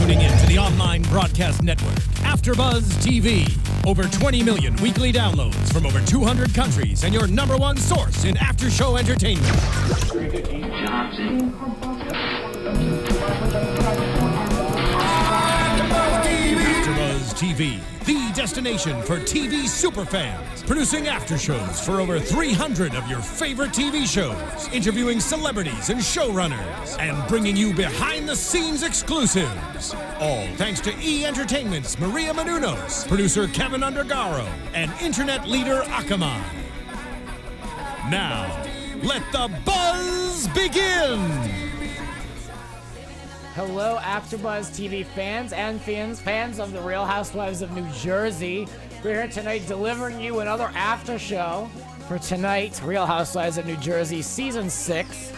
tuning in to the online broadcast network, AFTERBUZZ TV. Over 20 million weekly downloads from over 200 countries and your #1 source in after-show entertainment. AFTERBUZZ TV, the destination for TV superfans, producing aftershows for over 300 of your favorite TV shows, interviewing celebrities and showrunners, and bringing you behind-the-scenes exclusives. All thanks to E! Entertainment's Maria Menounos, producer Kevin Undergaro, and internet leader Akamai. Now, let the buzz begin! Hello, AfterBuzz TV fans and fans of the Real Housewives of New Jersey. We're here tonight delivering you another after show for tonight, Real Housewives of New Jersey, Season 6.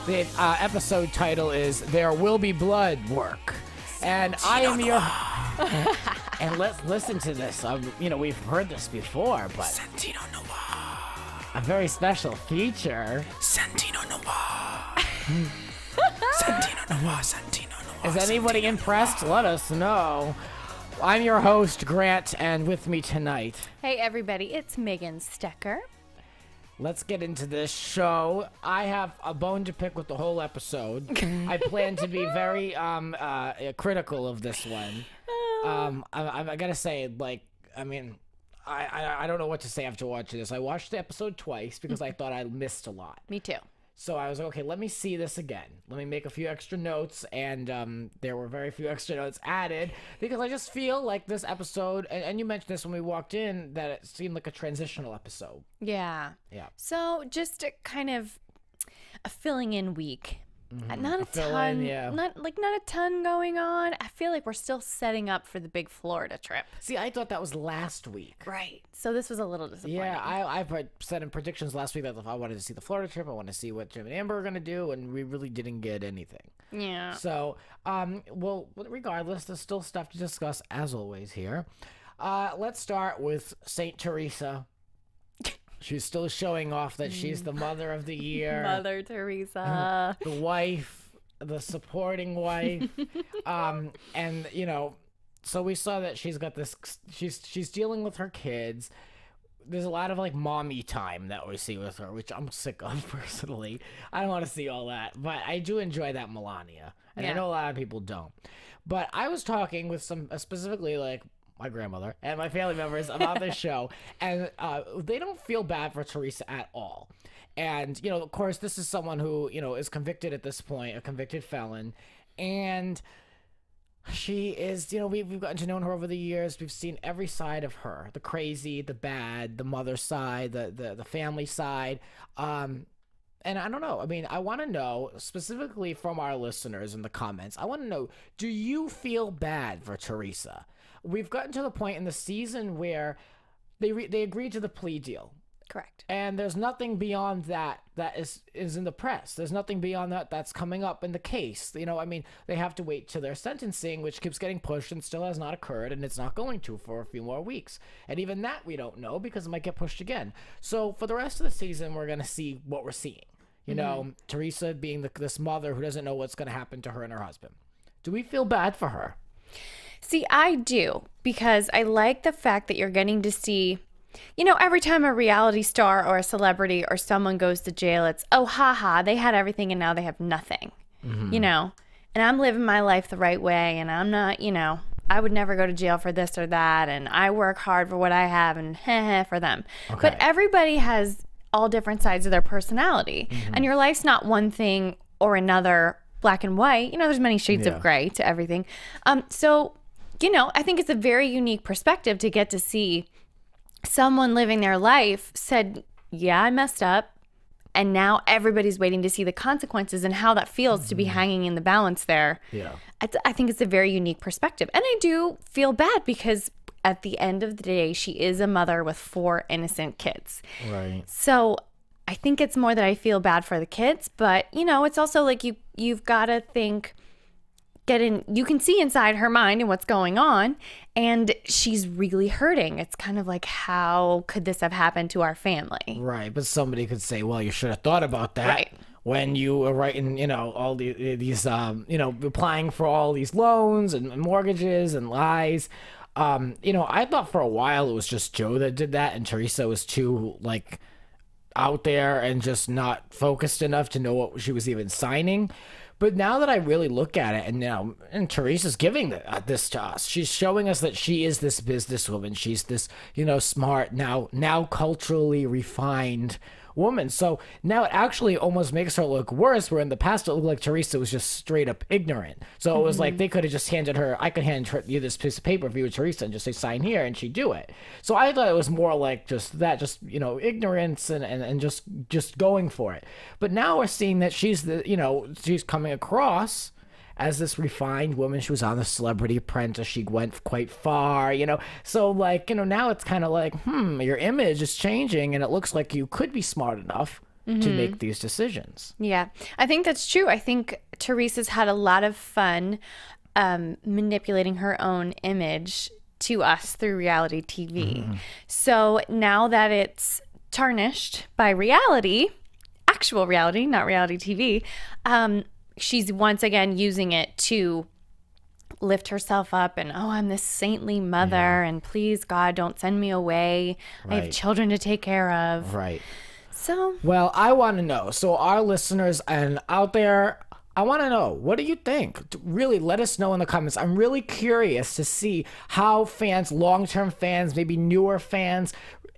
The episode title is There Will Be Bloodwork. And I am your... And let's listen to this. You know, we've heard this before, but... Santino Noir. A very special feature. Santino Noir. Santino Noir, Santino Noir. Is anybody impressed? Let us know. I'm your host, Grant, and with me tonight... Hey everybody, it's Megan Stecher. Let's get into this show. I have a bone to pick with the whole episode. I plan to be very critical of this one. I gotta say, like, I mean, I don't know what to say after watching this. I watched the episode twice because I thought I missed a lot. Me too. So I was like, okay, let me see this again. Let me make a few extra notes, and there were very few extra notes added because I just feel like this episode, and you mentioned this when we walked in, that it seemed like a transitional episode. Yeah. Yeah. So just a kind of a filling in week. Not a ton. fill-in, yeah. Not a ton going on. I feel like we're still setting up for the big Florida trip. See, I thought that was last week. Right. So this was a little disappointing. Yeah, I said in predictions last week that if I wanted to see the Florida trip, I wanted to see what Jim and Amber are going to do, and we really didn't get anything. Yeah. So, well, regardless, there's still stuff to discuss, as always, here. Let's start with St. Teresa. She's still showing off that she's the mother of the year. Mother Teresa. The wife, the supporting wife. And, you know, so we saw that she's got this, she's dealing with her kids. There's a lot of, like, mommy time that we see with her, which I'm sick of, personally. I don't want to see all that. But I do enjoy that Melania. And I know a lot of people don't. But I was talking with some, specifically, like, my grandmother and my family members about this show, and they don't feel bad for Teresa at all. And, you know, of course, this is someone who, you know, is convicted at this point, a convicted felon, and she is, you know, we've gotten to know her over the years. We've seen every side of her, the crazy, the bad, the mother side, the family side. And I don't know. I mean, I want to know, specifically from our listeners in the comments, I want to know, do you feel bad for Teresa? We've gotten to the point in the season where they agreed to the plea deal. Correct. And there's nothing beyond that is in the press. There's nothing beyond that that's coming up in the case. You know, I mean, they have to wait till their sentencing, which keeps getting pushed and still has not occurred, and it's not going to for a few more weeks. And even that we don't know because it might get pushed again. So for the rest of the season, we're going to see what we're seeing. You know, Teresa being this mother who doesn't know what's going to happen to her and her husband. Do we feel bad for her? See, I do, because I like the fact that you're getting to see, you know, every time a reality star or a celebrity or someone goes to jail, it's, oh, haha, they had everything and now they have nothing, you know, and I'm living my life the right way, and I'm not, you know, I would never go to jail for this or that, and I work hard for what I have, and heh for them. Okay. But everybody has all different sides of their personality, and your life's not one thing or another, black and white. You know, there's many shades of gray to everything. So, you know, I think it's a very unique perspective to get to see someone living their life said, yeah, I messed up. And now everybody's waiting to see the consequences and how that feels to be hanging in the balance there. Yeah. I think it's a very unique perspective. And I do feel bad because at the end of the day, she is a mother with 4 innocent kids. Right. So I think it's more that I feel bad for the kids. But, you know, it's also like you've got to think... you can see inside her mind and what's going on, and she's really hurting. It's kind of like, how could this have happened to our family? Right, but somebody could say, well, you should have thought about that. Right. when you were writing, all these, applying for all these loans and mortgages and lies. I thought for a while it was just Joe that did that, and Teresa was too, like, out there and just not focused enough to know what she was even signing. But now that I really look at it, and Teresa's giving this to us, she's showing us that she is this businesswoman. She's this, smart, now culturally refined woman. So now it actually almost makes her look worse, where in the past it looked like Teresa was just straight up ignorant. So it was like they could have just handed her, I could hand you this piece of paper if you were Teresa and just say sign here, and she'd do it. So I thought it was more like just ignorance and just going for it. But now we're seeing that she's she's coming across as this refined woman. She was on The Celebrity Apprentice. She went quite far, So, now it's kind of like, your image is changing, and it looks like you could be smart enough to make these decisions. Yeah, I think that's true. I think Teresa's had a lot of fun manipulating her own image to us through reality TV. So now that it's tarnished by reality, actual reality, not reality TV, she's once again using it to lift herself up and, I'm this saintly mother, and please, God, don't send me away. I have children to take care of. Right. So, well, I want to know. So our listeners and out there, I want to know, what do you think? Really, let us know in the comments. I'm really curious to see how fans, long-term fans, maybe newer fans,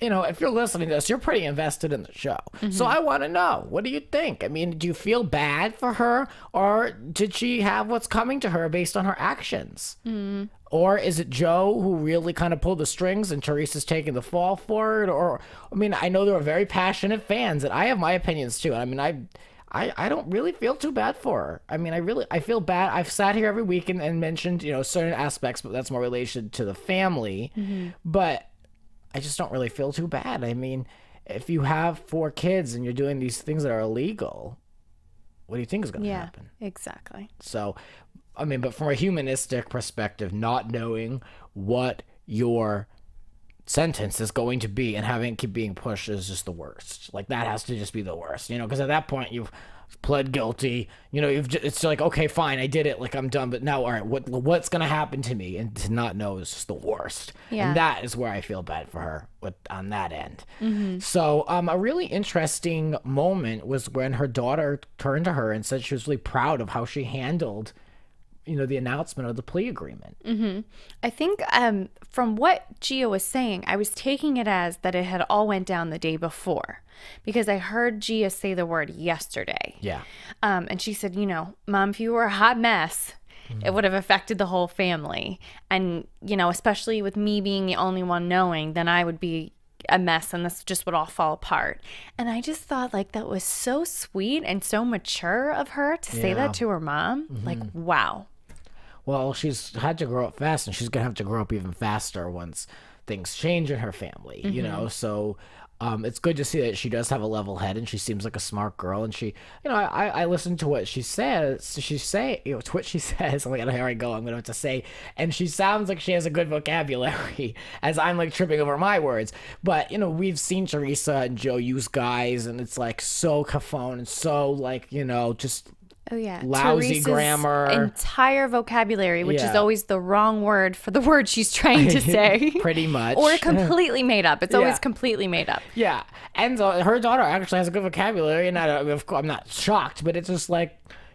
if you're listening to this, you're pretty invested in the show. So I want to know, what do you think? I mean, do you feel bad for her, or did she have what's coming to her based on her actions? Or is it Joe who really kind of pulled the strings and Teresa's taking the fall for it? Or, I know there are very passionate fans, and I have my opinions too. I don't really feel too bad for her. I feel bad. I've sat here every week and mentioned, certain aspects, but that's more related to the family. But I just don't really feel too bad. If you have 4 kids and you're doing these things that are illegal, what do you think is going to happen? Exactly. So, but from a humanistic perspective, not knowing what your sentence is going to be and having it keep being pushed is just the worst. Like, that has to just be the worst, because at that point you've pled guilty, it's like, okay, fine, I did it, like, I'm done, but now, all right, what's gonna happen to me? And to not know is just the worst. And that is where I feel bad for her on that end. So a really interesting moment was when her daughter turned to her and said she was really proud of how she handled the announcement of the plea agreement. I think from what Gia was saying, I was taking it as that it had all went down the day before, because I heard Gia say the word yesterday. Yeah. And she said, Mom, if you were a hot mess, it would have affected the whole family. And, especially with me being the only one knowing, then I would be a mess and this just would all fall apart. And I just thought, that was so sweet and so mature of her to say that to her mom. Like, wow. Well, she's had to grow up fast, and she's going to have to grow up even faster once things change in her family, So it's good to see that she does have a level head, and she seems like a smart girl. And she, I listened to what she says. It's what she says. Oh my God, here I go. I'm going to have to say. And she sounds like she has a good vocabulary, as I'm tripping over my words. But, we've seen Teresa and Joe use guys, and it's so caphone and so just... Oh, yeah. Lousy Teresa's grammar. Entire vocabulary, which is always the wrong word for the word she's trying to say. Pretty much. Or completely made up. It's always completely made up. Yeah. And so her daughter actually has a good vocabulary, and I'm not shocked, but it's just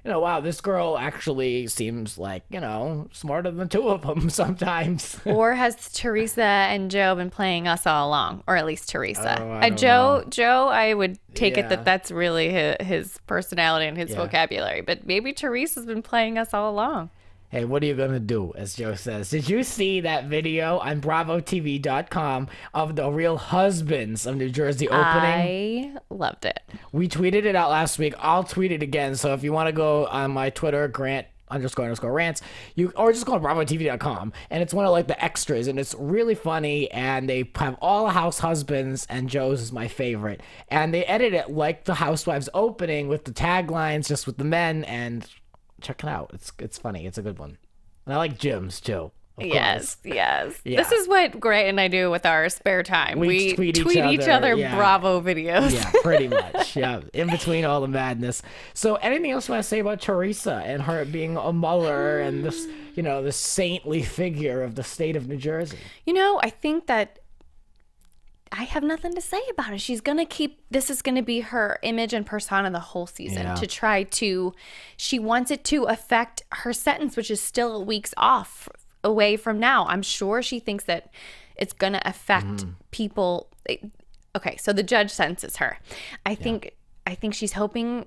wow, this girl actually seems smarter than the 2 of them sometimes. Or has Teresa and Joe been playing us all along? Or at least Teresa. Joe, I would take it that that's really his personality and his vocabulary. But maybe Teresa's been playing us all along. Hey, what are you going to do, as Joe says? Did you see that video on BravoTV.com of the Real Husbands of New Jersey opening? I loved it. We tweeted it out last week. I'll tweet it again. So if you want to go on my Twitter, Grant__rants, or just go to BravoTV.com, and it's one of the extras, and it's really funny, and they have all the house husbands, and Joe's is my favorite. And they edit it like the Housewives opening with the taglines, just with the men, and... check it out. It's funny. It's a good one. And I like Jim's too. Yes, course. yes. Yeah. This is what Gray and I do with our spare time. We tweet each other yeah. Bravo videos. Yeah, pretty much. Yeah, in between all the madness. So, anything else you want to say about Teresa and her being a mother and this, this saintly figure of the state of New Jersey? I think that I have nothing to say about it. She's going to this is going to be her image and persona the whole season to try to, she wants it to affect her sentence, which is still weeks away from now. I'm sure she thinks that it's going to affect people. Okay, so the judge sentences her. I think she's hoping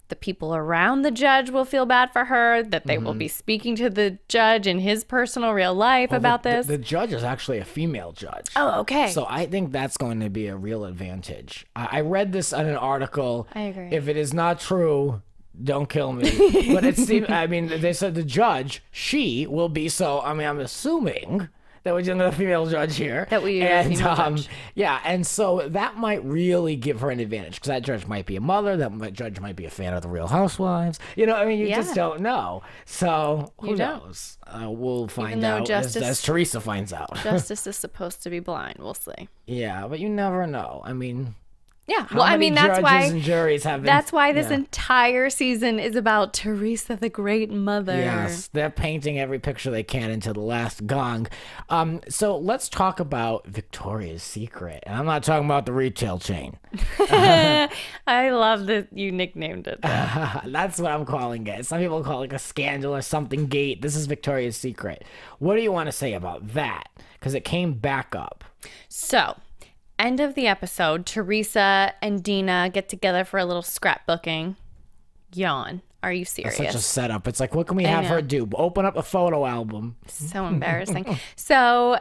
the people around the judge will feel bad for her, that they will be speaking to the judge in his personal real life about this. The judge is actually a female judge. Oh, okay. So I think that's going to be a real advantage. I read this on an article. I agree. If it is not true, don't kill me. But it seemed, they said the judge, she will be so, I'm assuming that we're dealing with a female judge here. That we are a female judge. Yeah, and so that might really give her an advantage because that judge might be a mother, that judge might be a fan of the Real Housewives. You just don't know. So who knows? We'll find out as Teresa finds out. Justice is supposed to be blind. We'll see. Yeah, but you never know. Yeah, that's why and juries have been, that's why this entire season is about Teresa, the great mother. Yes, they're painting every picture they can into the last gong. So let's talk about Victoria's Secret, and I'm not talking about the retail chain. I love that you nicknamed it that. That's what I'm calling it. Some people call it like a scandal or something gate. This is Victoria's Secret. What do you want to say about that? Because it came back up. So, end of the episode, Teresa and Dina get together for a little scrapbooking. Yawn. Are you serious? That's such a setup. It's like, what can we have her do? Open up a photo album. So embarrassing. So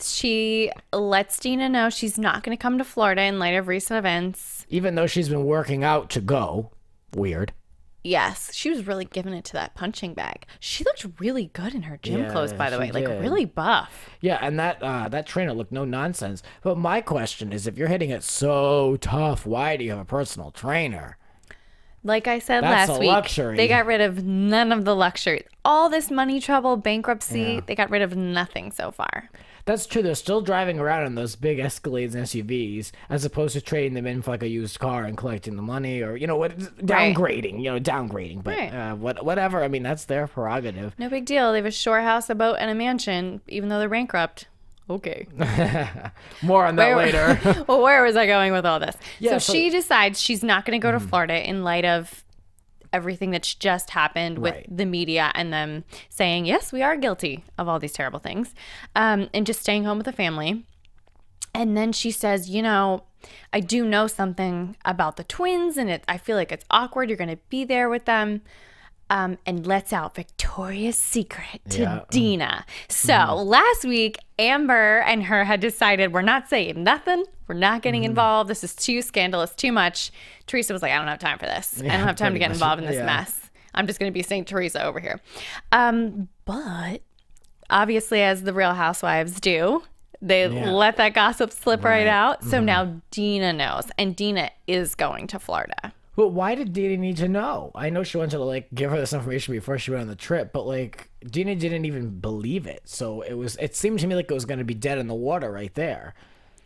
she lets Dina know she's not going to come to Florida in light of recent events. Even though she's been working out to go. Weird. Yes, she was really giving it to that punching bag. She looked really good in her gym clothes, by the way, like really buff. Yeah, and that trainer looked no nonsense. But my question is, if you're hitting it so tough, why do you have a personal trainer? Like I said That's last a week, luxury. They got rid of none of the luxury. All this money trouble, bankruptcy, they got rid of nothing so far. That's true. They're still driving around in those big Escalades and SUVs, as opposed to trading them in for like a used car and collecting the money, or downgrading. Downgrading. But whatever. That's their prerogative. No big deal. They have a shore house, a boat, and a mansion, even though they're bankrupt. Okay. More on that later. Well, where was I going with all this? Yeah, so she decides she's not going to go to Florida in light of everything that's just happened with the media and them saying, yes, we are guilty of all these terrible things, and just staying home with the family. And then she says, I do know something about the twins, and I feel like it's awkward. You're going to be there with them. And lets out Victoria's Secret to Dina. So last week, Amber and her had decided we're not saying nothing. We're not getting involved. This is too scandalous, too much. Teresa was like, I don't have time for this. I don't have time to get involved in this mess. I'm just going to be Saint Teresa over here. But obviously, as the Real Housewives do, they let that gossip slip right out. So now Dina knows, and Dina is going to Florida. But why did Dina need to know? I know she wanted to give her this information before she went on the trip, but Dina didn't even believe it. So it seemed to me like it was going to be dead in the water right there.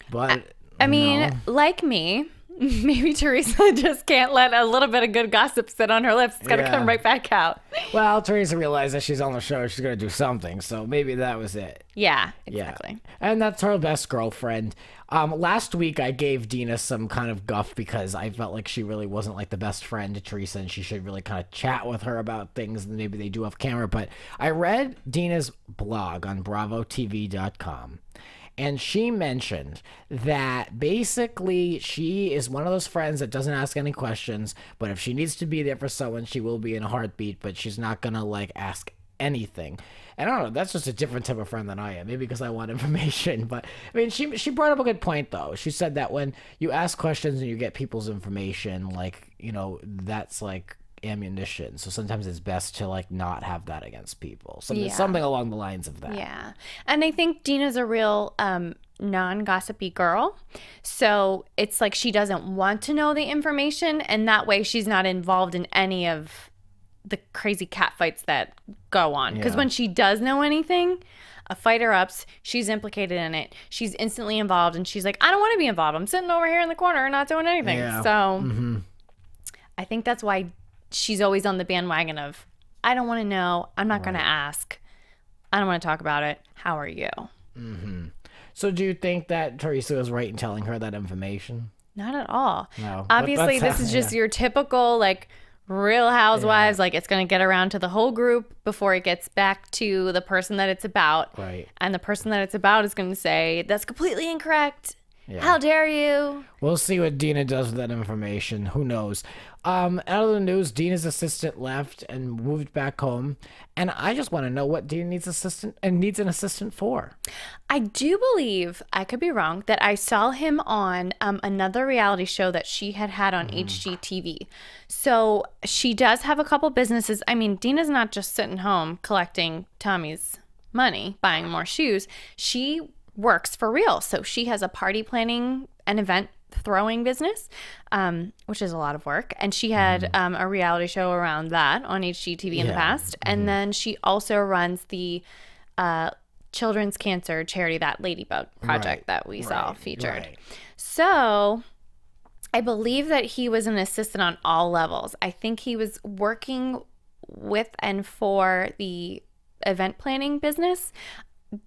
But I mean, like me, maybe Teresa just can't let a little bit of good gossip sit on her lips. It's got to come right back out. Well, Teresa realized that she's on the show. She's going to do something. So maybe that was it. Yeah, exactly. Yeah. And that's her best girlfriend. Last week, I gave Dina some kind of guff because I felt like she really wasn't the best friend to Teresa, and she should really kind of chat with her about things that maybe they do off camera. But I read Dina's blog on bravotv.com, and she mentioned that basically she is one of those friends that doesn't ask any questions, but if she needs to be there for someone, she will be in a heartbeat, but she's not going to ask anything. And I don't know, that's just a different type of friend than I am. Maybe because I want information. But she brought up a good point though. She said that when you ask questions and you get people's information, that's ammunition. So sometimes it's best to not have that against people. Something along the lines of that. Yeah. And I think Dina's a real non-gossipy girl. So it's she doesn't want to know the information, and that way she's not involved in any of the crazy cat fights that go on. Because when she does know anything, a fight erupts, she's implicated in it, she's instantly involved, and she's like, I don't want to be involved. I'm sitting over here in the corner and not doing anything. Yeah. So I think that's why she's always on the bandwagon of, I don't want to know. I'm not going to ask. I don't want to talk about it. How are you? So do you think that Teresa was right in telling her that information? Not at all. No. Obviously, this is just your typical, like, Real Housewives. Like, it's going to get around to the whole group before it gets back to the person that it's about. Right. And the person that it's about is going to say, that's completely incorrect. How dare you? We'll see what Dina does with that information. Who knows? Out of the news, Dina's assistant left and moved back home, and I just want to know what Dina needs an assistant for. I do believe, I could be wrong, that I saw him on another reality show that she had on HGTV. So she does have a couple businesses. I mean, Dina's not just sitting home collecting Tommy's money, buying more shoes. She works for real. So she has a party planning and event throwing business, which is a lot of work. And she had a reality show around that on HGTV in the past. And then she also runs the children's cancer charity, that Ladybug project that we saw featured. So I believe that he was an assistant on all levels. I think he was working with and for the event planning business,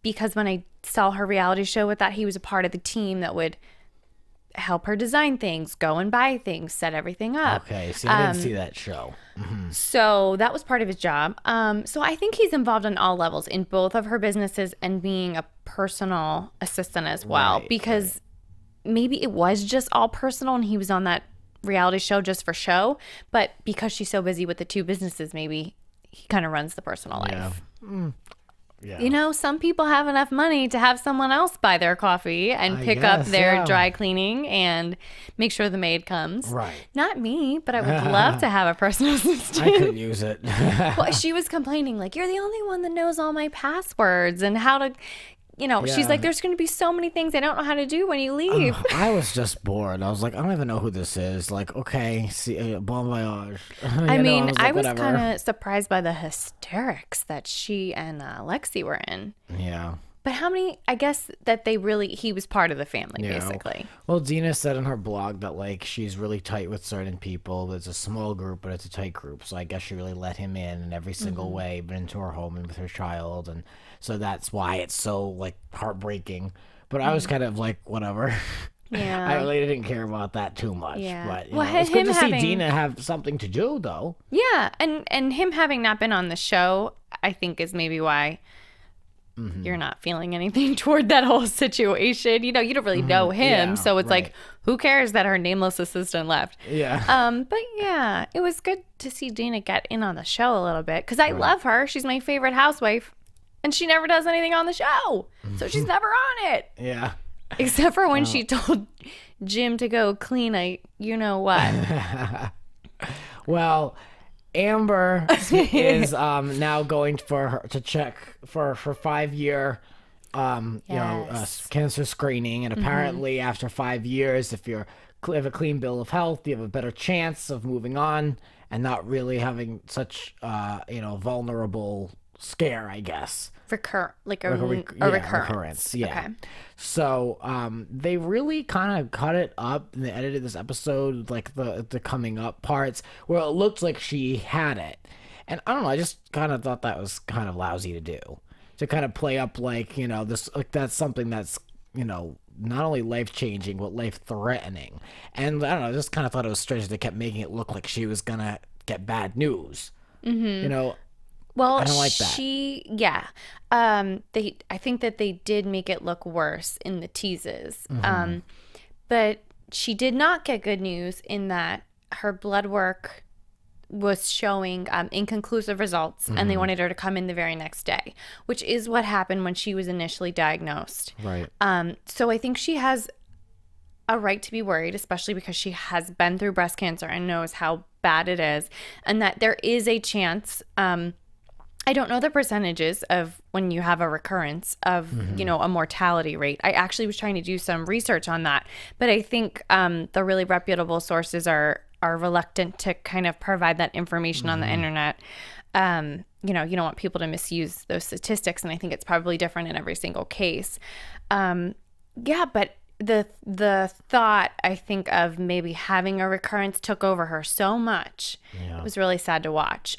because when I saw her reality show with that, he was a part of the team that would help her design things, go and buy things, set everything up. Okay, so I didn't see that show. So that was part of his job. So I think he's involved on all levels in both of her businesses and being a personal assistant as well, because maybe it was just all personal and he was on that reality show just for show, but because she's so busy with the two businesses, maybe he kind of runs the personal life. Yeah. You know, some people have enough money to have someone else buy their coffee and pick up their dry cleaning and make sure the maid comes. Right. Not me, but I would love to have a personal assistant. I could use it. Well, she was complaining, like, you're the only one that knows all my passwords and how to, you know, she's like, there's going to be so many things I don't know how to do when you leave. I was just bored. I was like, I don't even know who this is. Like, okay, see, bon voyage. I mean, I was kind of surprised by the hysterics that she and Lexi were in. Yeah. But how many, I guess that he was part of the family, basically. Well, Dina said in her blog that, like, she's really tight with certain people. It's a small group, but it's a tight group. So I guess she really let him in every single way, but into her home and with her child. And so that's why it's so, like, heartbreaking. But I was kind of like, whatever. Yeah. I really didn't care about that too much. Yeah. But you Well, know, it's good to see having- Dina have something to do, though. Yeah, and him having not been on the show, I think is maybe why you're not feeling anything toward that whole situation. You know, you don't really know him, Yeah, so it's like, who cares that her nameless assistant left? Yeah. But yeah, it was good to see Dina get in on the show a little bit, because I love her. She's my favorite housewife, and she never does anything on the show, so she's never on it. Yeah. Except for when she told Jim to go clean a you-know-what. Well, Amber is now going to check for 5-year cancer screening, and apparently after 5 years, if you have a clean bill of health, you have a better chance of moving on and not really having such vulnerable scare, I guess. Recurrence. Yeah. Okay. So they really kind of cut it up, and they edited this episode, like the coming up parts where it looked like she had it. And I don't know, I just kind of thought that was kind of lousy to do, to kind of play up like, you know, this, like, that's something that's, you know, not only life changing but life threatening. And I don't know, I just kind of thought it was strange they kept making it look like she was gonna get bad news. You know. Well, I don't like that. I think that they did make it look worse in the teases. But she did not get good news in that her blood work was showing inconclusive results, and they wanted her to come in the very next day, which is what happened when she was initially diagnosed. Right. So I think she has a right to be worried, especially because she has been through breast cancer and knows how bad it is, and that there is a chance, I don't know the percentages of when you have a recurrence of, you know, a mortality rate. I actually was trying to do some research on that, but I think the really reputable sources are are reluctant to kind of provide that information on the internet. You know, you don't want people to misuse those statistics, and I think it's probably different in every single case. Yeah, but the thought, I think, of maybe having a recurrence took over her so much. Yeah. It was really sad to watch.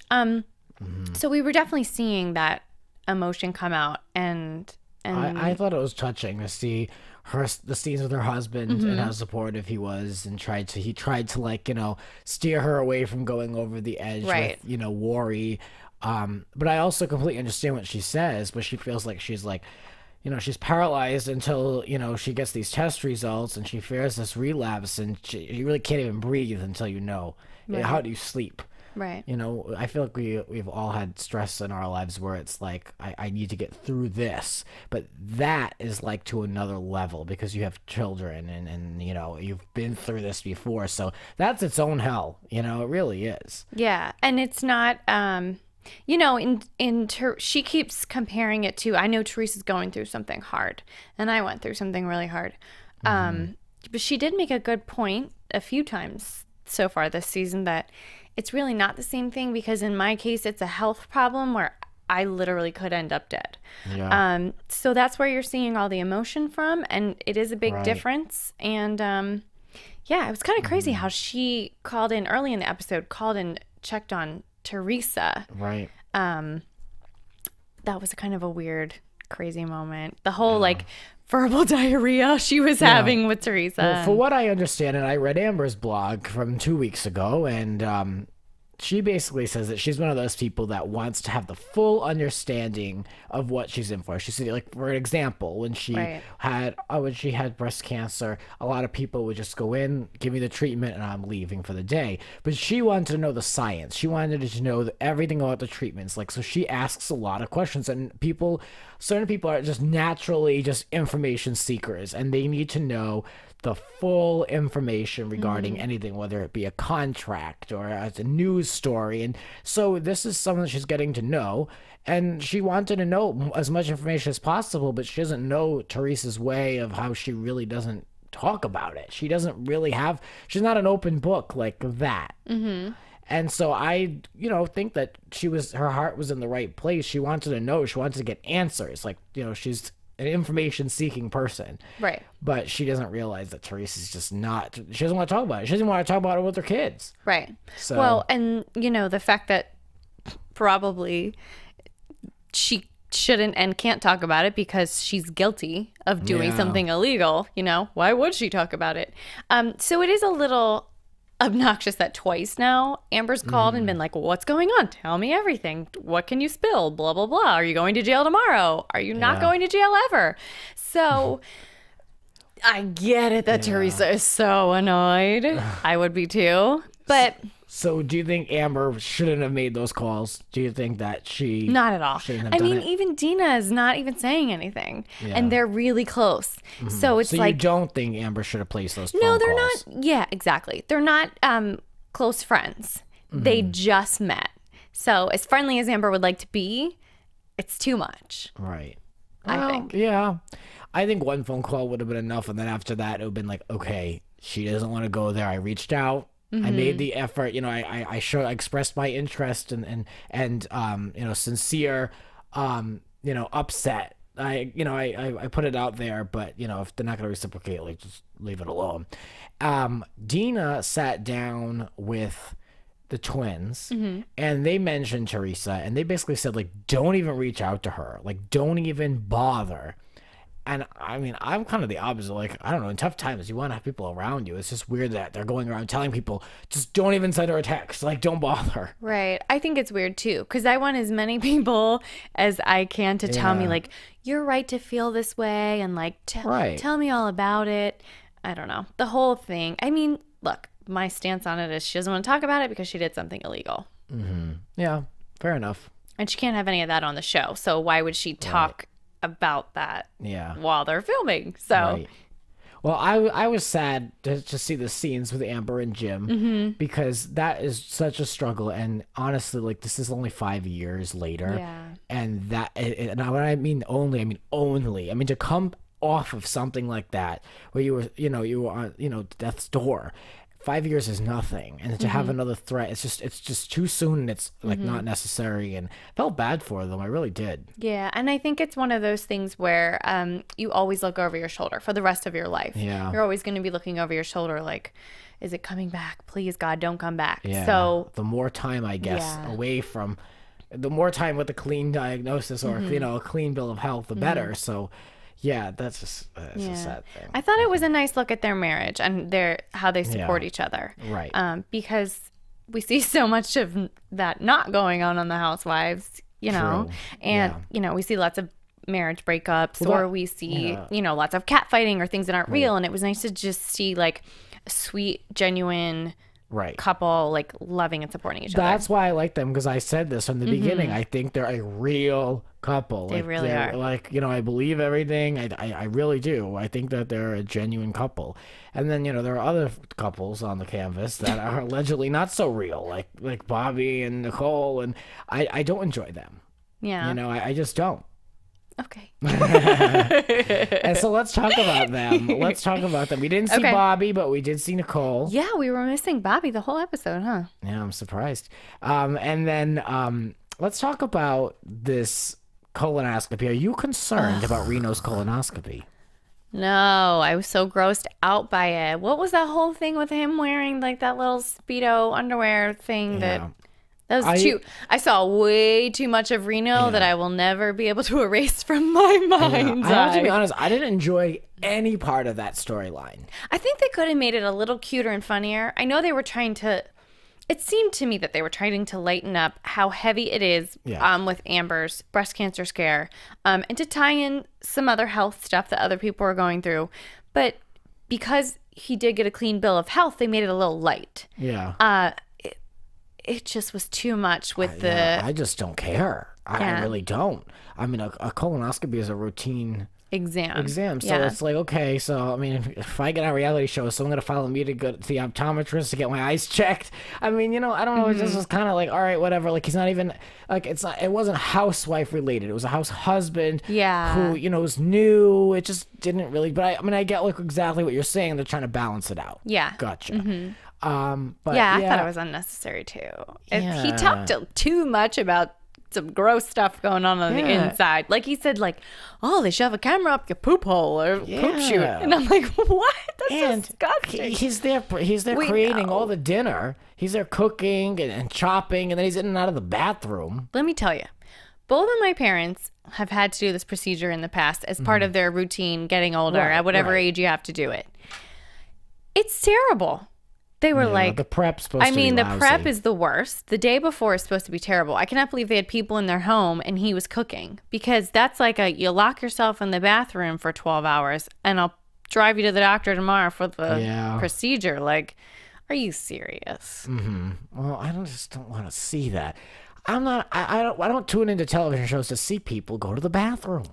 So we were definitely seeing that emotion come out, and I thought it was touching to see the scenes with her husband and how supportive he was, and he tried to like, you know, steer her away from going over the edge with, you know, worry. But I also completely understand what she says, but she feels like she's like, you know, she's paralyzed until, you know, she gets these test results, and she fears this relapse, and you really can't even breathe until you know. How do you sleep? Right. You know, I feel like we've all had stress in our lives where it's like, I need to get through this. But that is like to another level because you have children and you know, you've been through this before. So that's its own hell. You know, it really is. Yeah. And it's not, you know, she keeps comparing it to, I know Teresa's going through something hard and I went through something really hard. But she did make a good point a few times so far this season that it's really not the same thing, because in my case, it's a health problem where I literally could end up dead. Yeah. So that's where you're seeing all the emotion from, and it is a big difference. And yeah, it was kind of crazy how she called in early in the episode, checked on Teresa. Right. That was kind of a weird, crazy moment. The whole like verbal diarrhea she was having with Teresa. Well, for what I understand, and I read Amber's blog from 2 weeks ago, and she basically says that she's one of those people that wants to have the full understanding of what she's in for. She said, like, for an example, when she had breast cancer, a lot of people would just go in, give me the treatment, and I'm leaving for the day. But she wanted to know the science. She wanted to know everything about the treatments. Like, so she asks a lot of questions, and certain people are just naturally just information seekers, and they need to know the full information regarding anything, whether it be a contract or a news story. And so this is something that she's getting to know, and she wanted to know as much information as possible, but she doesn't know Teresa's way of how she really doesn't talk about it. She's not an open book like that. And so I, you know, think that her heart was in the right place. She wanted to know, she wanted to get answers. Like, you know, she's an information-seeking person. Right. But she doesn't realize that Teresa's just not, she doesn't want to talk about it. She doesn't want to talk about it with her kids. Right. So, well, and, you know, the fact that probably she shouldn't and can't talk about it because she's guilty of doing something illegal, you know, why would she talk about it? So it is a little obnoxious that twice now Amber's called and been like, what's going on? Tell me everything. What can you spill? Blah, blah, blah. Are you going to jail tomorrow? Are you not going to jail ever? So I get it that Teresa is so annoyed. I would be too. But so do you think Amber shouldn't have made those calls? Do you think that she not at all? I mean, even Dina is not even saying anything, and they're really close. So it's like, you don't think Amber should have placed those phone calls? No, they're calls? not. Yeah, exactly. They're not close friends. They just met. So as friendly as Amber would like to be, it's too much. Right. I think. Yeah. I think one phone call would have been enough, and then after that, it would have been like, okay, she doesn't want to go there. I reached out. I made the effort, you know, I expressed my interest and you know, sincere, you know, upset. I put it out there, but you know, if they're not going to reciprocate, like, just leave it alone. Dina sat down with the twins and they mentioned Teresa, and they basically said, like, don't even reach out to her. Like, don't even bother. And I mean, I'm kind of the opposite. Like, I don't know, in tough times, you want to have people around you. It's just weird that they're going around telling people, just don't even send her a text. Like, don't bother. Right. I think it's weird too, because I want as many people as I can to tell me, like, you're right to feel this way, and like, tell me all about it. I don't know. The whole thing. I mean, look, my stance on it is she doesn't want to talk about it because she did something illegal. Yeah, fair enough. And she can't have any of that on the show. So why would she talk about that while they're filming? So well, I was sad to see the scenes with Amber and Jim because that is such a struggle, and honestly, like, this is only 5 years later, and that, and when I mean to come off of something like that where you were on, you know, death's door 5 years is nothing, and to have another threat, it's just too soon, and it's like not necessary, and I felt bad for them. I really did. Yeah, and I think it's one of those things where you always look over your shoulder for the rest of your life. Yeah. You're always going to be looking over your shoulder like, is it coming back? Please, God, don't come back. Yeah. So the more time, I guess, away from, the more time with a clean diagnosis or a clean bill of health, the better. So. Yeah, that's just a sad thing. I thought it was a nice look at their marriage and how they support each other. Right. Because we see so much of that not going on the Housewives, and we see lots of marriage breakups, or we see lots of catfighting or things that aren't real. And it was nice to just see like a sweet, genuine couple like loving and supporting each other. That's why I like them, because I said this from the beginning. I think they're a real couple. They really are. Like, I believe everything. I really do. I think that they're a genuine couple. And then, there are other couples on the canvas that are allegedly not so real, like Bobby and Nicole, and I don't enjoy them. Yeah. I just don't. Okay. And so let's talk about them. We didn't see Bobby, but we did see Nicole. Yeah, we were missing Bobby the whole episode, huh? Yeah, I'm surprised. And then let's talk about this colonoscopy. Are you concerned about Reno's colonoscopy? No, I was so grossed out by it. What was that whole thing with him wearing like that little Speedo underwear thing that was too... I saw way too much of Reno that I will never be able to erase from my mind's eye. I have to be honest, I didn't enjoy any part of that storyline. I think they could have made it a little cuter and funnier. I know they were trying to... It seemed to me that they were trying to lighten up how heavy it is with Amber's breast cancer scare, and to tie in some other health stuff that other people were going through. But because he did get a clean bill of health, they made it a little light. Yeah. It just was too much with I just don't care. I really don't. I mean, a colonoscopy is a routine exam. So it's like, okay, so I mean, if I get on a reality show, someone gonna follow me to go to the optometrist to get my eyes checked. I mean, I don't know. It just was kind of like, all right, whatever. Like, he's not even like, it wasn't housewife related. It was a house husband. Yeah. Who was new. It just didn't really. But I mean, I get like exactly what you're saying. They're trying to balance it out. Yeah. Gotcha. But I thought it was unnecessary too. He talked too much about some gross stuff going on the inside. Like he said, like, oh, they shove a camera up your poop hole or poop chute, and I'm like, what? That's disgusting. He's there creating all the dinner. He's there cooking and chopping, and then he's in and out of the bathroom. Let me tell you, both of my parents have had to do this procedure in the past as part of their routine getting older, at whatever age you have to do it. It's terrible. They were like, the prep's supposed to be the lousy. prep is the worst. The day before is supposed to be terrible. I cannot believe they had people in their home and he was cooking, because that's like you lock yourself in the bathroom for 12 hours and I'll drive you to the doctor tomorrow for the procedure. Like, are you serious? Well, I just don't want to see that. I don't tune into television shows to see people go to the bathroom.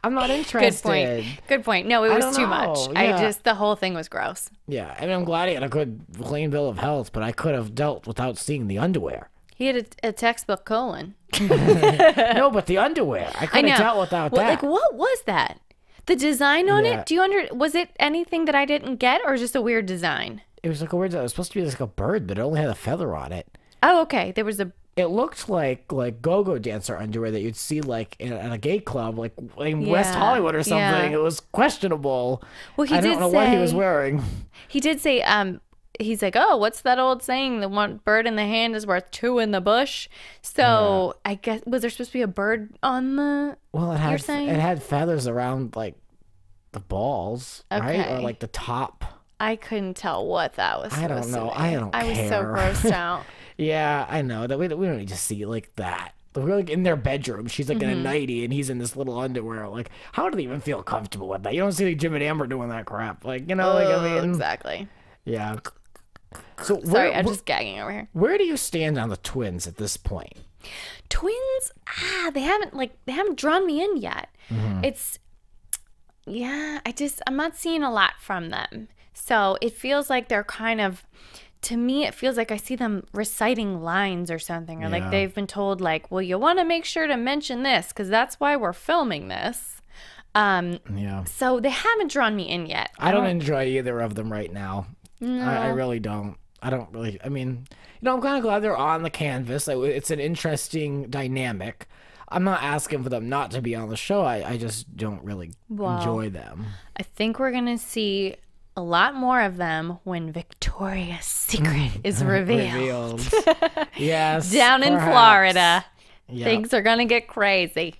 I'm not interested. Good point. No, it was too much. Yeah. The whole thing was gross. Yeah, I mean, I'm glad he had a good clean bill of health, but I could have dealt without seeing the underwear. He had a textbook colon. No, but the underwear, I could have dealt without that. Like, what was that? The design on it? Was it anything that I didn't get, or just a weird design? It was like a weird. It was supposed to be like a bird, but it only had a feather on it. Oh, okay. There was It looked like go-go dancer underwear that you'd see like at a gay club, like in West Hollywood or something. Yeah. It was questionable. Well, I don't know what he was wearing. He did say, he's like, oh, what's that old saying? The one bird in the hand is worth two in the bush. So I guess, was there supposed to be a bird on the? Well, it had feathers around like the balls, right, or like the top. I couldn't tell what that was. I don't know. I don't care. I was so grossed out. Yeah, I know that we don't need to see it like that. We're like in their bedroom. She's like in a nightie and he's in this little underwear. Like, how do they even feel comfortable with that? You don't see like Jim and Amber doing that crap. Like, I mean, exactly. Yeah. So sorry, I'm just gagging over here. Where do you stand on the twins at this point? Twins, they haven't drawn me in yet. It's, I'm not seeing a lot from them. So it feels like they're kind of, to me, it feels like I see them reciting lines or something, or like they've been told, like, well, you want to make sure to mention this because that's why we're filming this. So they haven't drawn me in yet. I don't enjoy either of them right now. I really don't. I don't really. I mean, I'm kind of glad they're on the canvas. It's an interesting dynamic. I'm not asking for them not to be on the show. I just don't really enjoy them. I think we're going to see a lot more of them when Victoria's Secret is revealed. Yes. Down in perhaps. Florida. Yep. Things are going to get crazy.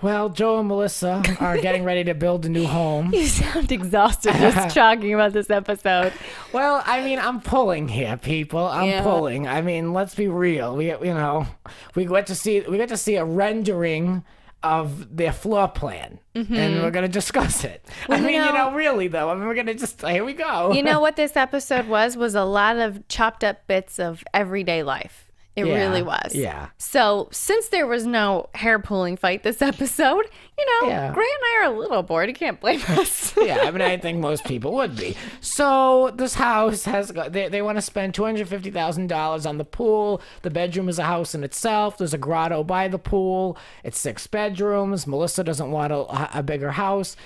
Well, Joe and Melissa are getting ready to build a new home. You sound exhausted just talking about this episode. Well, I mean, I'm pulling here, people. I'm pulling. I mean, let's be real. We get to see a rendering of their floor plan, and we're gonna discuss it. Well, really though. I mean, we're gonna here we go. You know what this episode was a lot of chopped up bits of everyday life. It really was. Yeah. So since there was no hair pulling fight this episode, Grant and I are a little bored. You can't blame us. Yeah, I mean, I think most people would be. So this house has got, they want to spend $250,000 on the pool. The bedroom is a house in itself. There's a grotto by the pool. It's 6 bedrooms. Melissa doesn't want a bigger house.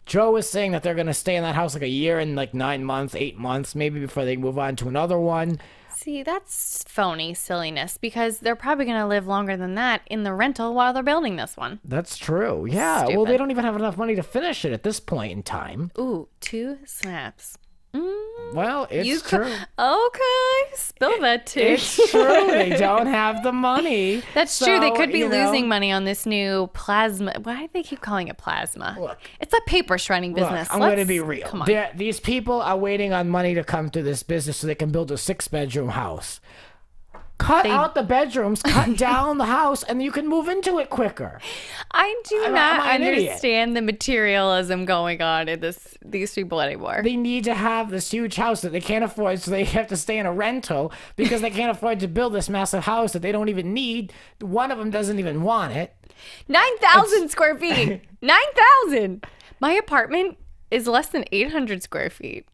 Joe is saying that they're going to stay in that house like a year and like 9 months, 8 months, maybe before they move on to another one. See, that's phony silliness because they're probably going to live longer than that in the rental while they're building this one. That's true. Yeah. Stupid. Well, they don't even have enough money to finish it at this point in time. Ooh, 2 snaps. Well, it's true. Okay, spill that tea. It's true. They don't have the money. That's true. They could be losing money on this new plasma. Why do they keep calling it plasma? Look, it's a paper shredding business. I'm going to be real. Come on. These people are waiting on money to come to this business so they can build a 6-bedroom house. Cut out the bedrooms, cut down the house, and you can move into it quicker. I do not an idiot. understand the materialism going on in these people anymore. They need to have this huge house that they can't afford, so they have to stay in a rental because they can't afford to build this massive house that they don't even need. One of them doesn't even want it. 9,000 square feet. 9,000. My apartment is less than 800 square feet.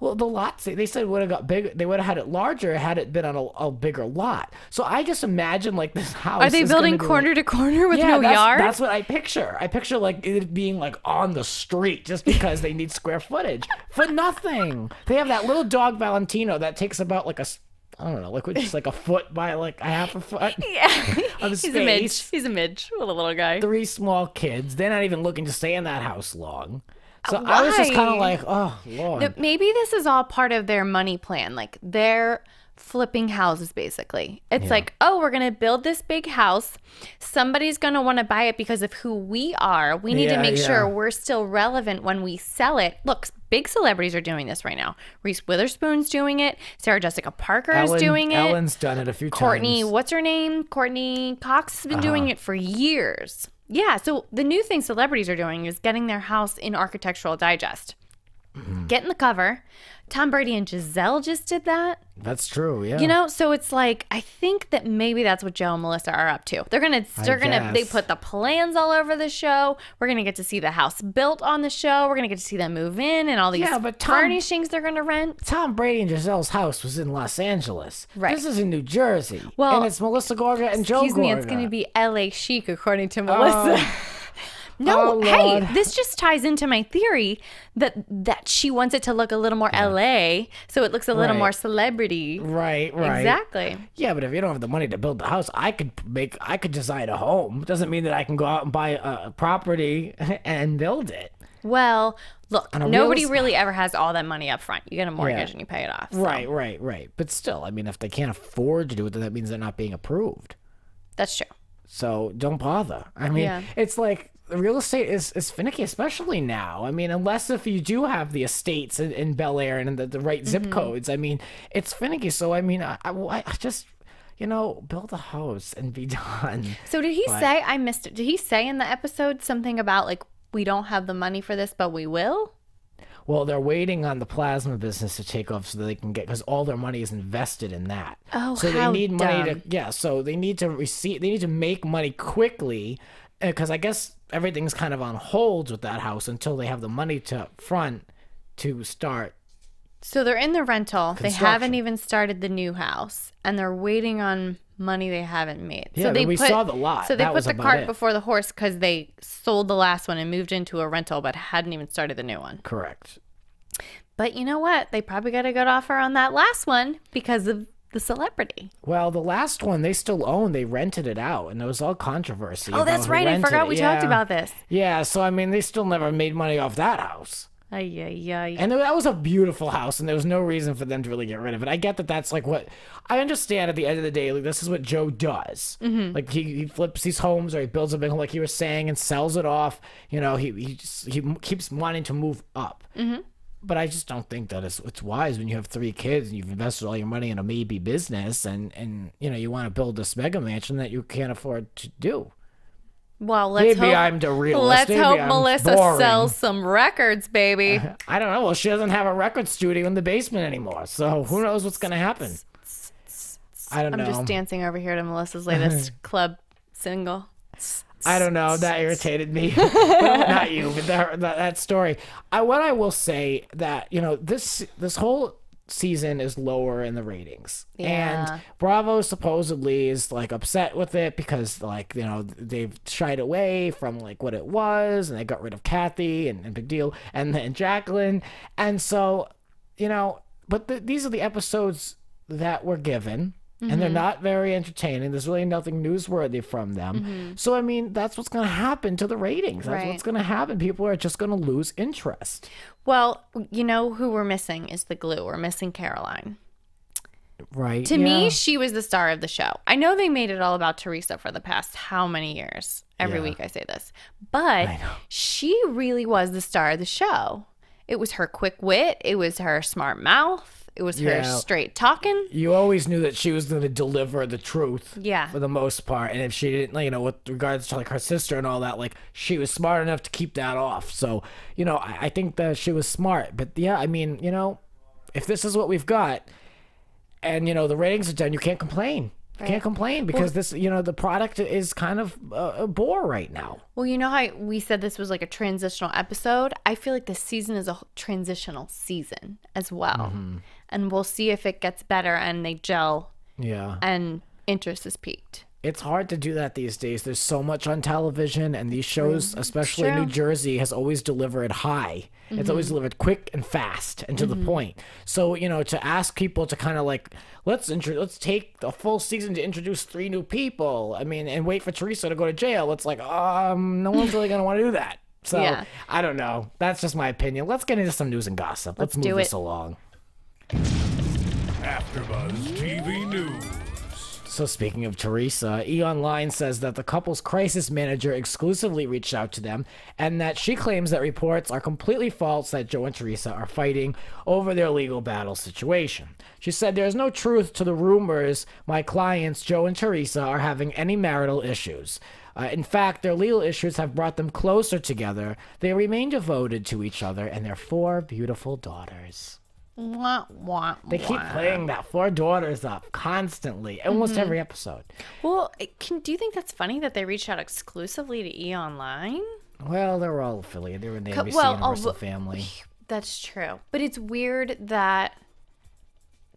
Well, the lots, they said would have got bigger. They would have had it larger had it been on a bigger lot. So I just imagine like this house. Are they building corner to corner with no yard? That's what I picture. I picture like it being like on the street just because they need square footage for nothing. They have that little dog Valentino that takes about like I don't know, like just like a foot by like a half a foot. Yeah, of space. He's a midge. He's a midge, a little guy. 3 small kids. They're not even looking to stay in that house long. So I was just kind of like, oh, Lord. Maybe this is all part of their money plan. Like, they're flipping houses, basically. It's like, oh, we're going to build this big house. Somebody's going to want to buy it because of who we are. We need to make sure we're still relevant when we sell it. Look, big celebrities are doing this right now. Reese Witherspoon's doing it. Sarah Jessica Parker is doing it. Ellen's done it a few Courtney, times. what's her name? Courtney Cox has been doing it for years. Yeah, so the new thing celebrities are doing is getting their house in Architectural Digest. Getting the cover. Tom Brady and Giselle just did that. That's true, yeah. So it's like, I think that maybe that's what Joe and Melissa are up to. They put the plans all over the show. We're going to get to see the house built on the show. We're going to get to see them move in and all these furnishings they're going to rent. Tom Brady and Giselle's house was in Los Angeles. Right. This is in New Jersey. Well, and it's Melissa Gorga and Joe Gorga. Excuse me, it's going to be LA chic according to Melissa. No, hey, this just ties into my theory that she wants it to look a little more LA, so it looks a little more celebrity. Right. Exactly. Yeah, but if you don't have the money to build the house, I could design a home. Doesn't mean that I can go out and buy a property and build it. Well, look, nobody really ever has all that money up front. You get a mortgage and you pay it off. So. Right. But still, I mean, if they can't afford to do it, then that means they're not being approved. That's true. So don't bother. I mean, it's like, real estate is finicky, especially now. I mean, unless if you do have the estates in Bel Air and the right zip codes, I mean, it's finicky. So, I mean, I just, build a house and be done. So did he say, I missed it, did he say in the episode something about, like, we don't have the money for this, but we will? Well, they're waiting on the plasma business to take off so that they can get, because all their money is invested in that. Oh, so how they need money dumb. So they need to make money quickly, because I guess everything's kind of on hold with that house until they have the money to front to start. So they're in the rental. They haven't even started the new house, and they're waiting on money they haven't made. Yeah, we saw the lot. So they put the cart before the horse because they sold the last one and moved into a rental, but hadn't even started the new one. Correct. But you know what? They probably got a good offer on that last one because of the celebrity. Well, the last one they still own. They rented it out, and there was all controversy. Oh, that's right. I forgot we talked about this. Yeah, so I mean, they still never made money off that house. Ay, ay, ay. And that was a beautiful house, and there was no reason for them to really get rid of it. I get that that's like what I understand at the end of the day. Like, this is what Joe does. Like he flips these homes, or he builds a big home, like he was saying, and sells it off. You know, he keeps wanting to move up. But I just don't think that it's wise when you have 3 kids and you've invested all your money in a maybe business, and you know you want to build this mega mansion that you can't afford to do. Well, let's Maybe hope, I'm the realist. Let's Maybe hope I'm Melissa boring. sells some records, baby. I don't know. Well, she doesn't have a record studio in the basement anymore, so who knows what's gonna happen? I don't know. I'm just dancing over here to Melissa's latest club single. I don't know. That irritated me. Not you, but that story. What I will say that, you know, this whole season is lower in the ratings. Yeah. And Bravo supposedly is like upset with it because, like, you know, they've shied away from like what it was, and they got rid of Kathy and Big Deal and Jacqueline. And so, you know, but these are the episodes that were given. And they're not very entertaining. There's really nothing newsworthy from them. So, I mean, that's what's going to happen to the ratings. That's what's going to happen. People are just going to lose interest. Well, you know who we're missing is the glue. We're missing Caroline. Right. To me, she was the star of the show. I know they made it all about Teresa for the past how many years? Every week I say this. But she really was the star of the show. It was her quick wit. It was her smart mouth. It was her straight talking. You always knew that she was going to deliver the truth. Yeah. For the most part. And if she didn't, you know, with regards to like her sister and all that, like she was smart enough to keep that off. So, you know, I think that she was smart. But yeah, I mean, you know, if this is what we've got and, you know, the ratings are done, you can't complain. You can't complain because this, you know, the product is kind of a bore right now. Well, you know how we said this was like a transitional episode? I feel like this season is a transitional season as well. And we'll see if it gets better and they gel. Yeah. And interest is peaked. It's hard to do that these days. There's so much on television, and these shows, especially New Jersey, has always delivered high. It's always delivered quick and fast and to the point. So, you know, to ask people to kind of like, let's take a full season to introduce 3 new people. I mean, and wait for Teresa to go to jail. It's like, no one's really going to want to do that. So, I don't know. That's just my opinion. Let's get into some news and gossip. Let's move this along. AfterBuzz TV News. So speaking of Teresa, E! says that the couple's crisis manager exclusively reached out to them, and that she claims that reports are completely false that Joe and Teresa are fighting over their legal battle situation. She said, "There is no truth to the rumors my clients, Joe and Teresa, are having any marital issues. In fact, their legal issues have brought them closer together. They remain devoted to each other and their 4 beautiful daughters." They keep playing that 4 daughters up constantly, almost every episode. Well, do you think that's funny that they reached out exclusively to E! Online? Well, they're all affiliated. They were in the NBC Universal family. That's true. But it's weird that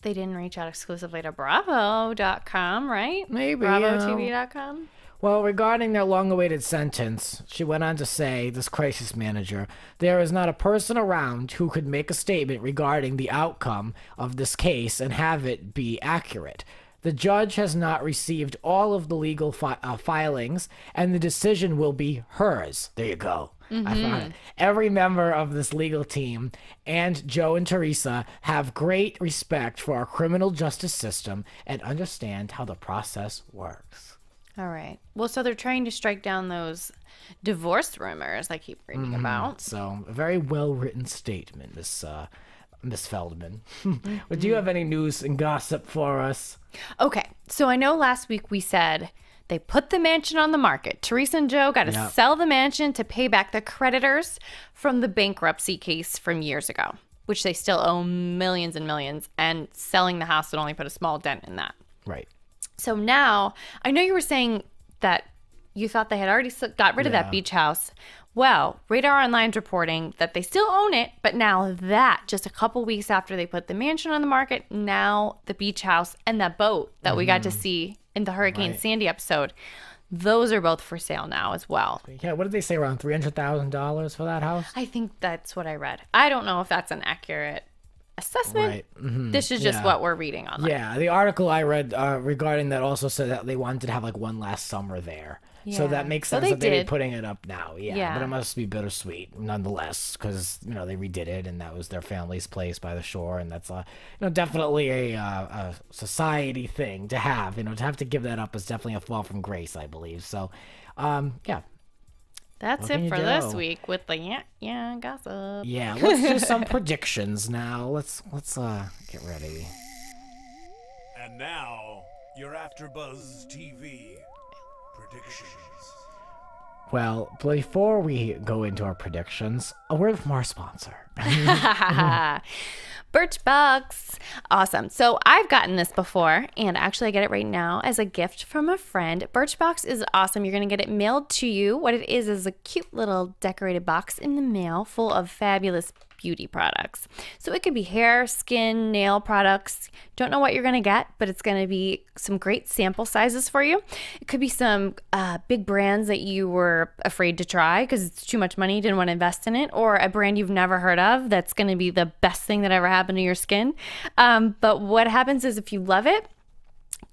they didn't reach out exclusively to Bravo.com, right? Maybe. BravoTV.com? Well, regarding their long-awaited sentence, she went on to say, this crisis manager, "There is not a person around who could make a statement regarding the outcome of this case and have it be accurate. The judge has not received all of the legal filings, and the decision will be hers." There you go. I found it. Every member of this legal team and Joe and Teresa have great respect for our criminal justice system and understand how the process works. All right. Well, so they're trying to strike down those divorce rumors I keep reading about. So, a very well-written statement, Miss Feldman. But do you have any news and gossip for us? Okay. So I know last week we said they put the mansion on the market. Teresa and Joe got to sell the mansion to pay back the creditors from the bankruptcy case from years ago, which they still owe millions and millions, and selling the house would only put a small dent in that. Right. So now, I know you were saying that you thought they had already got rid of that beach house. Well, Radar Online's reporting that they still own it, but now that, just a couple weeks after they put the mansion on the market, now the beach house and that boat that we got to see in the Hurricane Sandy episode, Those are both for sale now as well. Yeah, what did they say, around $300,000 for that house? I think that's what I read. I don't know if that's an accurate assessment. Right. Mm-hmm. This is just what we're reading online. Yeah, the article I read regarding that also said that they wanted to have like one last summer there. So that makes sense that they'd be putting it up now. Yeah, but it must be bittersweet nonetheless, because they redid it and that was their family's place by the shore, and that's definitely a society thing to have. To have to give that up is definitely a fall from grace, I believe. So, yeah. That's it for this week with the gossip. Yeah, let's do some predictions now. Let's get ready. And now, your AFTERBUZZ TV predictions. Well, before we go into our predictions, a word from our sponsor. Birchbox. Awesome. So I've gotten this before, and actually I get it right now as a gift from a friend. Birchbox is awesome. You're going to get it mailed to you. What it is a cute little decorated box in the mail full of fabulous beauty products. So it could be hair, skin, nail products. Don't know what you're going to get, but it's going to be some great sample sizes for you. It could be some big brands that you were afraid to try because it's too much money, you didn't want to invest in it, or a brand you've never heard of that's going to be the best thing that ever happened to your skin. But what happens is if you love it,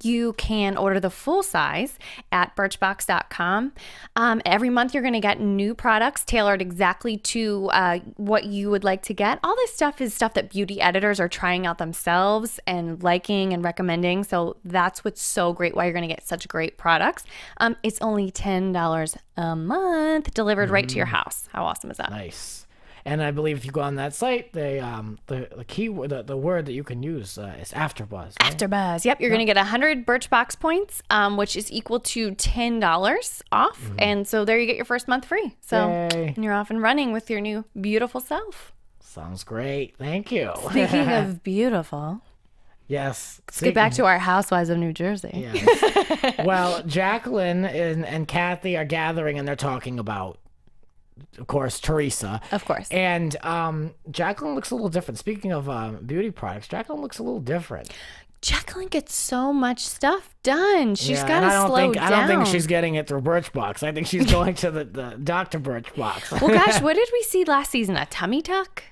you can order the full size at birchbox.com. Every month you're going to get new products tailored exactly to what you would like to get. All this stuff is stuff that beauty editors are trying out themselves and liking and recommending. So that's what's so great, why you're going to get such great products. It's only $10 a month delivered right to your house. How awesome is that? Nice. And I believe if you go on that site, the key the word that you can use is AFTERBUZZ. Right? AFTERBUZZ. Yep, you're going to get 100 Birchbox points, which is equal to $10 off. And so there you get your first month free. So and you're off and running with your new beautiful self. Sounds great. Thank you. Speaking of beautiful. Yes. Let's get back to our Housewives of New Jersey. Yes. Well, Jacqueline and Kathy are gathering and they're talking about, of course, Teresa. Of course. And Jacqueline looks a little different. Speaking of beauty products, Jacqueline looks a little different. Jacqueline gets so much stuff done. She's got to slow down. I don't think she's getting it through Birchbox. I think she's going to the Dr. Birchbox. Well, gosh, what did we see last season? A tummy tuck?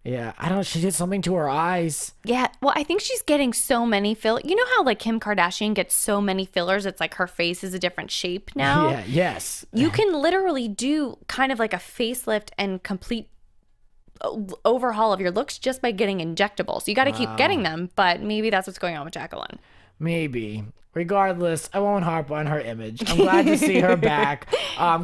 Yeah, I don't know. She did something to her eyes. Yeah, well, I think she's getting so many fillers. You know how like Kim Kardashian gets so many fillers? It's like her face is a different shape now. Yeah, yes. You can literally do kind of like a facelift and complete overhaul of your looks just by getting injectables. You got to keep getting them, but maybe that's what's going on with Jacqueline. Maybe. Regardless, I won't harp on her image. I'm glad to see her back.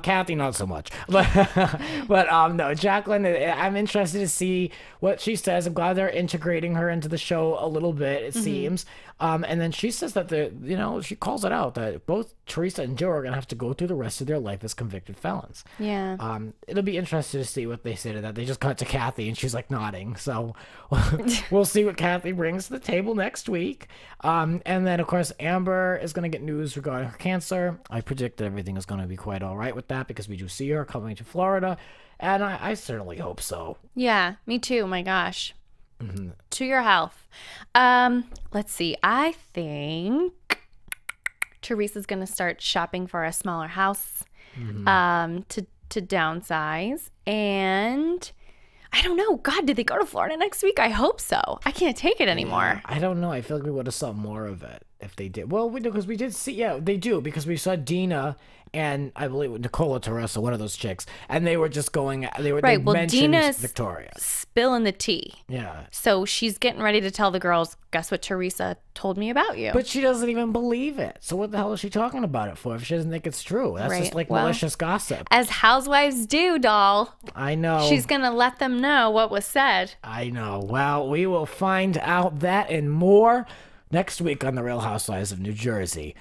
Kathy, not so much. But no, Jacqueline, I'm interested to see what she says. I'm glad they're integrating her into the show a little bit, it seems. And then she says that she calls it out that both Teresa and Joe are going to have to go through the rest of their life as convicted felons. Yeah. It'll be interesting to see what they say to that. They just cut to Kathy and she's like nodding. So we'll see what Kathy brings to the table next week. And then, of course, Amber is going to get news regarding her cancer. I predict that everything is going to be quite all right with that because we do see her coming to Florida. And I certainly hope so. Yeah, me too. My gosh. To your health. Let's see. I think Teresa's going to start shopping for a smaller house to downsize. And I don't know. God, did they go to Florida next week? I hope so. I can't take it anymore. Yeah, I don't know. I feel like we would have saw more of it if they did. Well, because we did see, they do, because we saw Dina and I believe Nicole or Teresa, one of those chicks, and they were just going, they mentioned Dina's Victoria. Spilling the tea. Yeah. So she's getting ready to tell the girls, guess what Teresa told me about you. But she doesn't even believe it. So what the hell is she talking about it for if she doesn't think it's true? That's just like malicious gossip. As housewives do, doll. I know. She's going to let them know what was said. I know. Well, we will find out that and more next week on The Real Housewives of New Jersey.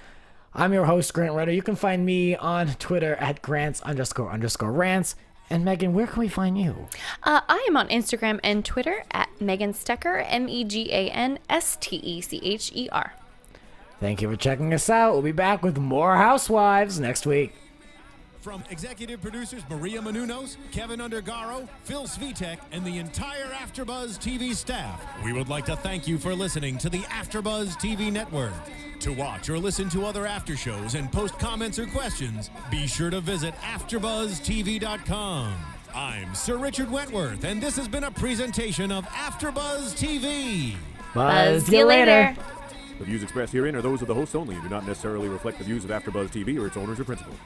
I'm your host, Grant Rutter. You can find me on Twitter at Grants__rants. And Megan, where can we find you? I am on Instagram and Twitter at Megan Stecher, MEGANSTECHER. Thank you for checking us out. We'll be back with more Housewives next week. From executive producers Maria Menounos, Kevin Undergaro, Phil Svitek, and the entire AfterBuzz TV staff, we would like to thank you for listening to the AfterBuzz TV network. To watch or listen to other after shows and post comments or questions, be sure to visit AfterBuzzTV.com. I'm Sir Richard Wentworth, and this has been a presentation of AfterBuzz TV. Buzz you later. The views expressed herein are those of the hosts only and do not necessarily reflect the views of AfterBuzz TV or its owners or principals.